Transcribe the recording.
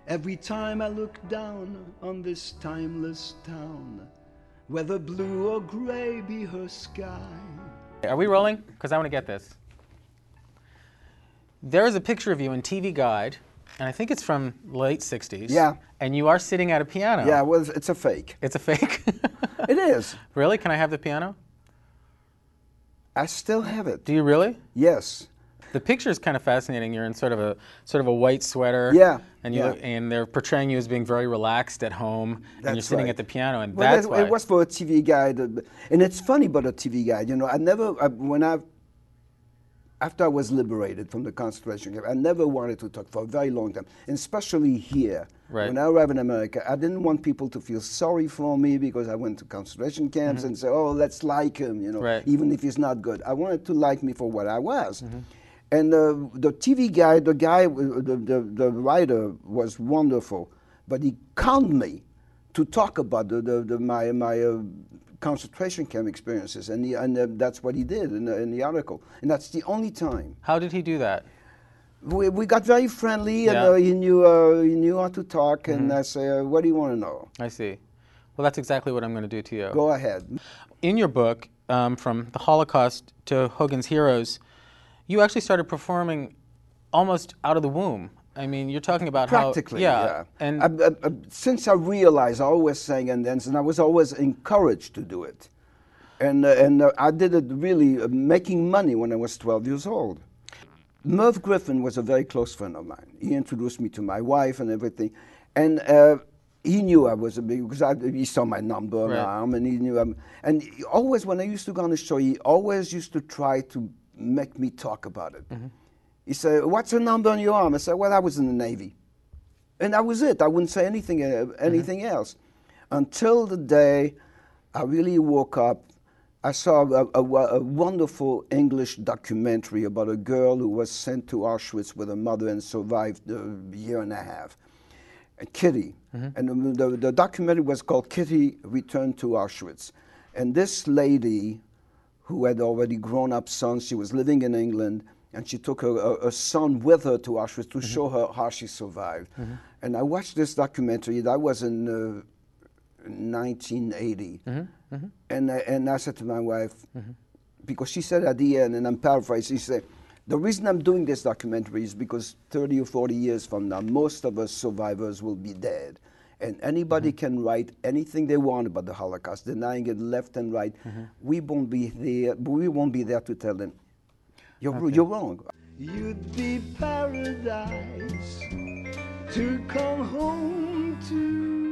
Every time I look down on this timeless town, whether blue or gray be her sky. Are we rolling? Because I want to get this. There is a picture of you in TV Guide, and I think it's from late 60s. Yeah. And you are sitting at a piano. Yeah, well, it's a fake. It's a fake? It is. Really? Can I have the piano? I still have it. Do you really? Yes. The picture is kind of fascinating. You're in sort of a white sweater. Yeah. And and they're portraying you as being very relaxed at home, and you're sitting at the piano, and well, that's why. It was for a TV Guide, and it's funny about a TV Guide. You know, after I was liberated from the concentration camp, I never wanted to talk for a very long time, and especially here. Right. When I arrived in America, I didn't want people to feel sorry for me because I went to concentration camps and say, oh, let's like him, you know, even if he's not good. I wanted to like me for what I was. And the TV guy, the writer was wonderful, but he conned me to talk about my concentration camp experiences, and that's what he did in the article, and that's the only time. How did he do that? We got very friendly, and he knew how to talk, and I say, what do you want to know? I see. Well, that's exactly what I'm going to do to you. Go ahead. In your book, From the Holocaust to Hogan's Heroes, you actually started performing almost out of the womb. I mean, you're talking about practically, how... And since I realized I always sang and danced, and I was always encouraged to do it. And I did it really making money when I was 12 years old. Merv Griffin was a very close friend of mine. He introduced me to my wife and everything. And he knew I was a big, because he saw my number on my arm, and he knew. And he always, when I used to go on the show, he always used to try to make me talk about it. He said, what's the number on your arm? I said, well, I was in the Navy. And that was it. I wouldn't say anything else. Until the day I really woke up, I saw a wonderful English documentary about a girl who was sent to Auschwitz with her mother and survived a year and a half. Kitty. And the documentary was called Kitty Returned to Auschwitz. And this lady, who had already grown up sons, she was living in England, and she took a son with her to Auschwitz to show her how she survived. And I watched this documentary. That was in 1980. And I said to my wife, because she said at the end, and I'm paraphrasing, she said, the reason I'm doing this documentary is because 30 or 40 years from now, most of us survivors will be dead. And anybody can write anything they want about the Holocaust, denying it left and right. We won't be there. We won't be there to tell them, you're wrong. You'd be paradise to come home to.